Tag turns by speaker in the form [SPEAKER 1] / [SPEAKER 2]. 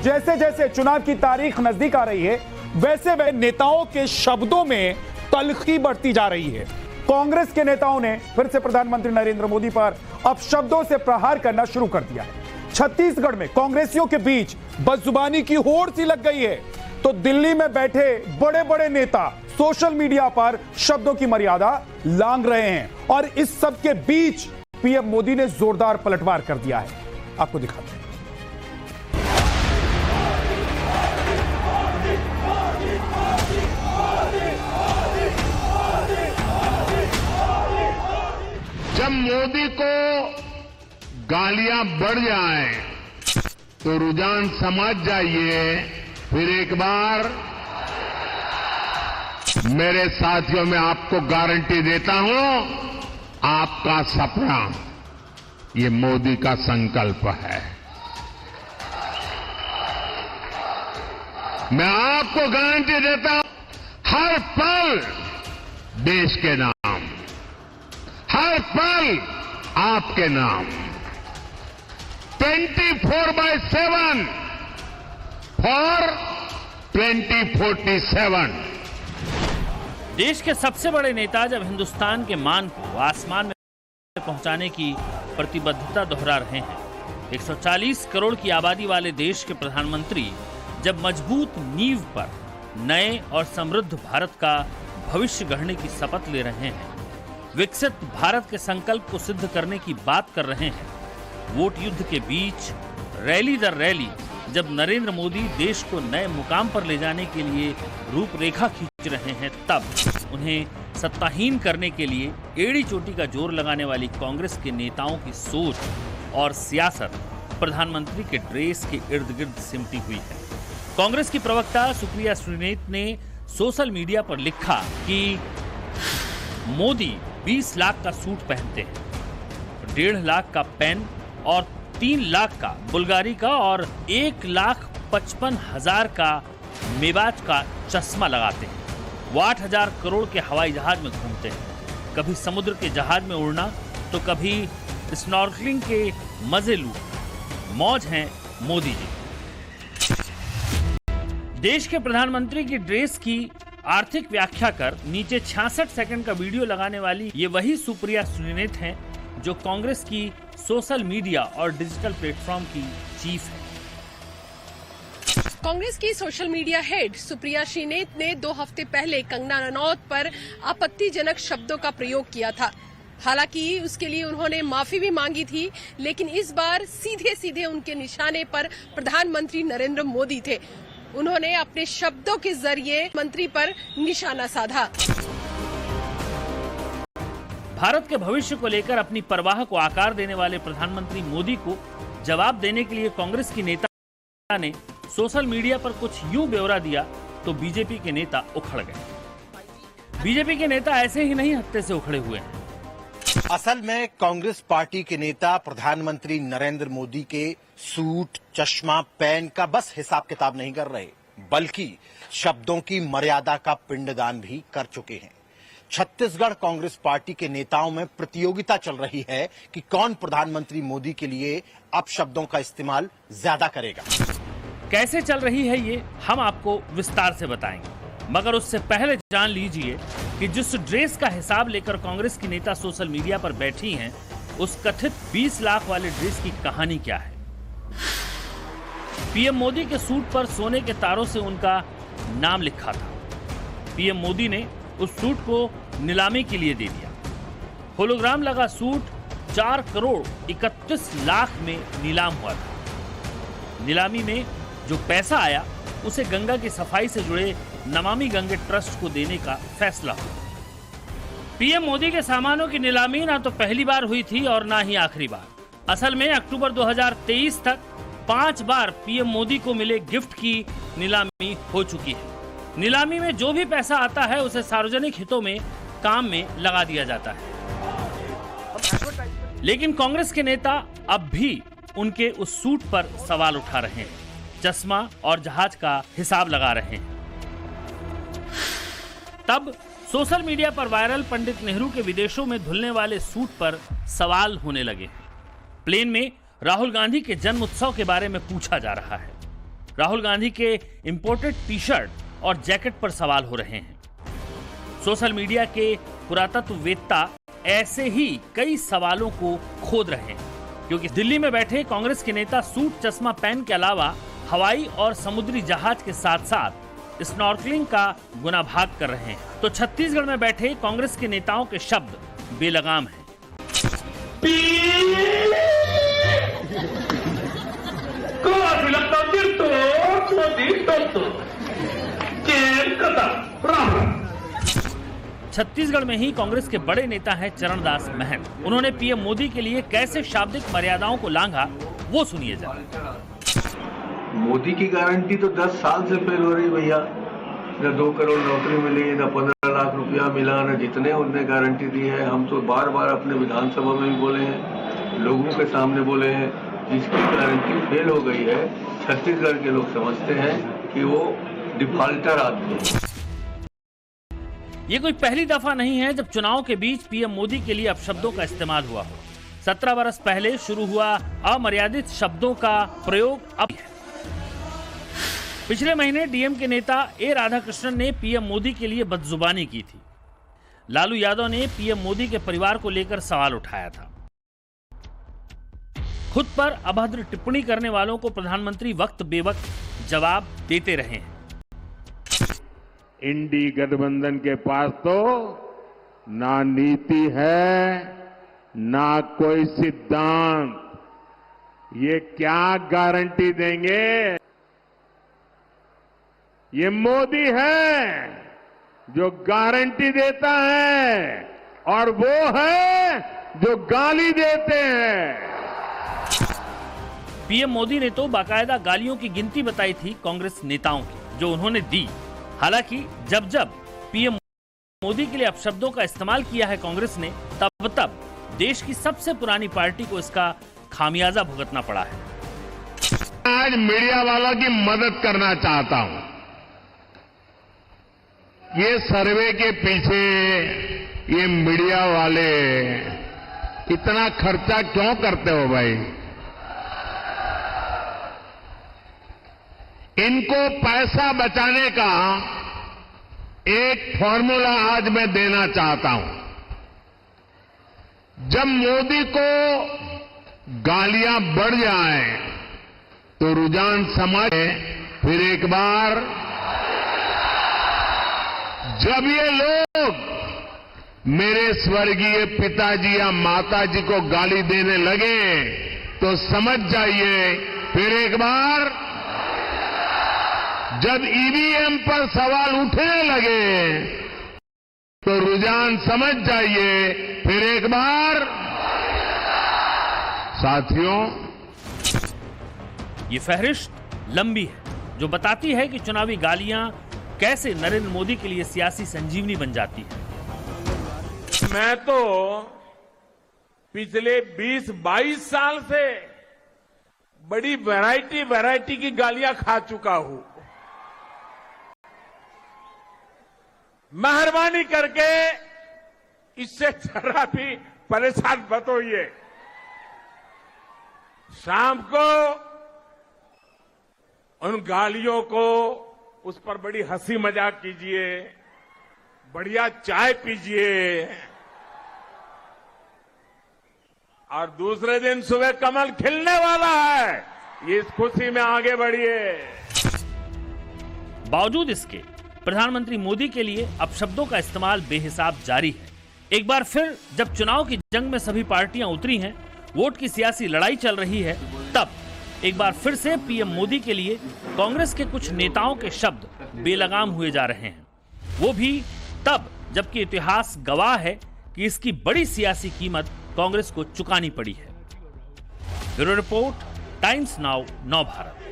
[SPEAKER 1] जैसे जैसे चुनाव की तारीख नजदीक आ रही है, वैसे वह नेताओं के शब्दों में तल्खी बढ़ती जा रही है। कांग्रेस के नेताओं ने फिर से प्रधानमंत्री नरेंद्र मोदी पर अब शब्दों से प्रहार करना शुरू कर दिया है। छत्तीसगढ़ में कांग्रेसियों के बीच बदजुबानी की होड़ सी लग गई है, तो दिल्ली में बैठे बड़े बड़े नेता सोशल मीडिया पर शब्दों की मर्यादा लांघ रहे हैं और इस सब के बीच पीएम मोदी ने जोरदार पलटवार कर दिया है। आपको दिखाते हैं।
[SPEAKER 2] जब मोदी को गालियां बढ़ जाए तो रुझान समझ जाइए, फिर एक बार मेरे साथियों, मैं आपको गारंटी देता हूं, आपका सपना ये मोदी का संकल्प है। मैं आपको गारंटी देता हूं, हर पल देश के नाम, हर पल आपके नाम, 24/7 फॉर 2047।
[SPEAKER 3] देश के सबसे बड़े नेता जब हिंदुस्तान के मान को आसमान में पहुंचाने की प्रतिबद्धता दोहरा रहे हैं, 140 करोड़ की आबादी वाले देश के प्रधानमंत्री जब मजबूत नींव पर नए और समृद्ध भारत का भविष्य गढ़ने की शपथ ले रहे हैं, विकसित भारत के संकल्प को सिद्ध करने की बात कर रहे हैं, वोट युद्ध के बीच रैली दर रैली जब नरेंद्र मोदी देश को नए मुकाम पर ले जाने के लिए रूपरेखा खींच रहे हैं, तब उन्हें सत्ताहीन करने के लिए एड़ी चोटी का जोर लगाने वाली कांग्रेस के नेताओं की सोच और सियासत प्रधानमंत्री के ड्रेस के इर्द गिर्द सिमटी हुई है। कांग्रेस की प्रवक्ता सुप्रिया श्रीनेत ने सोशल मीडिया पर लिखा कि मोदी 20 लाख का सूट पहनते हैं, 1.5 लाख का पेन और 3 लाख का बुल्गारी का और 1,55,000 का मेवाज का चश्मा लगाते हैं। वो 8,000 करोड़ के हवाई जहाज में घूमते हैं, कभी समुद्र के जहाज में उड़ना तो कभी स्नॉर्कलिंग के मजे लूटना। मौज हैं मोदी जी। देश के प्रधानमंत्री की ड्रेस की आर्थिक व्याख्या कर नीचे 66 सेकंड का वीडियो लगाने वाली ये वही सुप्रिया श्रीनेत हैं जो कांग्रेस की सोशल मीडिया और डिजिटल प्लेटफॉर्म की चीफ है।
[SPEAKER 4] कांग्रेस की social media head Supriya Shrinate ने 2 हफ्ते पहले कंगना रनौत पर आपत्तिजनक शब्दों का प्रयोग किया था। हालांकि उसके लिए उन्होंने माफी भी मांगी थी, लेकिन इस बार सीधे सीधे उनके निशाने पर प्रधानमंत्री नरेंद्र मोदी थे। उन्होंने अपने शब्दों के जरिए मंत्री पर निशाना साधा।
[SPEAKER 3] भारत के भविष्य को लेकर अपनी परवाह को आकार देने वाले प्रधानमंत्री मोदी को जवाब देने के लिए कांग्रेस की नेता ने सोशल मीडिया पर कुछ यूं ब्यौरा दिया तो बीजेपी के नेता उखड़ गए। बीजेपी के नेता ऐसे ही नहीं हत्थे से उखड़े हुए हैं।
[SPEAKER 5] असल में कांग्रेस पार्टी के नेता प्रधानमंत्री नरेंद्र मोदी के सूट, चश्मा, पेन का बस हिसाब किताब नहीं कर रहे, बल्कि शब्दों की मर्यादा का पिंडदान भी कर चुके हैं। छत्तीसगढ़ कांग्रेस पार्टी के नेताओं में प्रतियोगिता चल रही है कि कौन प्रधानमंत्री मोदी के लिए अब शब्दों का इस्तेमाल ज्यादा करेगा।
[SPEAKER 3] कैसे चल रही है ये हम आपको विस्तार से बताएंगे, मगर उससे पहले जान लीजिए कि जिस ड्रेस का हिसाब लेकर कांग्रेस की नेता सोशल मीडिया पर बैठी हैं, उस कथित 20 लाख वाले ड्रेस की कहानी क्या है। पीएम मोदी के सूट पर सोने के तारों से उनका नाम लिखा था। पीएम मोदी ने उस सूट को नीलामी के लिए दे दिया। होलोग्राम लगा सूट 4 करोड़ 31 लाख में नीलाम हुआ था। नीलामी में जो पैसा आया उसे गंगा की सफाई से जुड़े नमामि गंगे ट्रस्ट को देने का फैसला हुआ। पीएम मोदी के सामानों की नीलामी ना तो पहली बार हुई थी और ना ही आखिरी बार। असल में अक्टूबर 2023 तक 5 बार पीएम मोदी को मिले गिफ्ट की नीलामी हो चुकी है। नीलामी में जो भी पैसा आता है उसे सार्वजनिक हितों में काम में लगा दिया जाता है। लेकिन कांग्रेस के नेता अब भी उनके उस सूट पर सवाल उठा रहे हैं, चश्मा और जहाज का हिसाब लगा रहे हैं। तब सोशल मीडिया पर वायरल पंडित नेहरू के विदेशों में धुलने वाले सूट पर सवाल होने लगे। प्लेन में राहुल गांधी के जन्म उत्सव के बारे में पूछा जा रहा है। राहुल गांधी के इंपोर्टेड टी शर्ट और जैकेट पर सवाल हो रहे हैं। सोशल मीडिया के पुरातत्ववेत्ता ऐसे ही कई सवालों को खोद रहे हैं, क्योंकि दिल्ली में बैठे कांग्रेस के नेता सूट चश्मा पहन के अलावा हवाई और समुद्री जहाज के साथ साथ स्नॉर्कलिंग का गुनाभाग कर रहे हैं। तो छत्तीसगढ़ में बैठे कांग्रेस के नेताओं के शब्द बेलगाम हैं। छत्तीसगढ़ में ही कांग्रेस के बड़े नेता हैं चरणदास महंत। उन्होंने पीएम मोदी के लिए कैसे शाब्दिक मर्यादाओं को लांघा, वो सुनिए जरा।
[SPEAKER 6] मोदी की गारंटी तो 10 साल से फेल हो रही भैया। न 2 करोड़ नौकरी मिली, न 15 लाख रुपया मिला, न जितने उनने गारंटी दी है। हम तो बार बार अपने विधानसभा में भी बोले हैं, लोगों के सामने बोले हैं, जिसकी गारंटी फेल हो गई है छत्तीसगढ़ के लोग समझते हैं कि वो डिफॉल्टर आदमी है।
[SPEAKER 3] ये कोई पहली दफा नहीं है जब चुनाव के बीच पीएम मोदी के लिए अपशब्दों का इस्तेमाल हुआ हो। 17 बरस पहले शुरू हुआ अमर्यादित शब्दों का प्रयोग अब है। पिछले महीने डीएम के नेता ए राधाकृष्णन ने पीएम मोदी के लिए बदजुबानी की थी। लालू यादव ने पीएम मोदी के परिवार को लेकर सवाल उठाया था। खुद पर अभद्र टिप्पणी करने वालों को प्रधानमंत्री वक्त बेवक्त जवाब देते रहे हैं।
[SPEAKER 2] इंडी गठबंधन के पास तो ना नीति है, ना कोई सिद्धांत। ये क्या गारंटी देंगे? ये मोदी है जो गारंटी देता है और वो है जो गाली देते हैं।
[SPEAKER 3] पीएम मोदी ने तो बाकायदा गालियों की गिनती बताई थी कांग्रेस नेताओं की, जो उन्होंने दी। हालांकि जब जब पीएम मोदी के लिए अपशब्दों का इस्तेमाल किया है कांग्रेस ने, तब तब देश की सबसे पुरानी पार्टी को इसका खामियाजा भुगतना पड़ा है।
[SPEAKER 2] आज मीडिया वालों की मदद करना चाहता हूं। ये सर्वे के पीछे ये मीडिया वाले इतना खर्चा क्यों करते हो भाई? इनको पैसा बचाने का एक फॉर्मूला आज मैं देना चाहता हूं। जब मोदी को गालियां बढ़ जाए तो रुझान समाज फिर एक बार जब ये लोग मेरे स्वर्गीय पिताजी या माताजी को गाली देने लगे तो समझ जाइए फिर एक बार जब ईवीएम पर सवाल उठने लगे तो रुझान समझ जाइए फिर एक बार। साथियों,
[SPEAKER 3] ये फहरिस्त लंबी है जो बताती है कि चुनावी गालियां कैसे नरेंद्र मोदी के लिए सियासी संजीवनी बन जाती है।
[SPEAKER 7] मैं तो पिछले 20-22 साल से बड़ी वैरायटी की गालियां खा चुका हूं। मेहरबानी करके इससे जरा भी परेशान मत होइए। शाम को उन गालियों को उस पर बड़ी हंसी मजाक कीजिए, बढ़िया चाय पीजिए और दूसरे दिन सुबह कमल खिलने वाला है, इस खुशी में आगे बढ़िए।
[SPEAKER 3] बावजूद इसके प्रधानमंत्री मोदी के लिए अपशब्दों का इस्तेमाल बेहिसाब जारी है। एक बार फिर जब चुनाव की जंग में सभी पार्टियां उतरी हैं, वोट की सियासी लड़ाई चल रही है, तब एक बार फिर से पीएम मोदी के लिए कांग्रेस के कुछ नेताओं के शब्द बेलगाम हुए जा रहे हैं। वो भी तब जबकि इतिहास गवाह है कि इसकी बड़ी सियासी कीमत कांग्रेस को चुकानी पड़ी है। ब्यूरो रिपोर्ट, टाइम्स नाउ, नव भारत।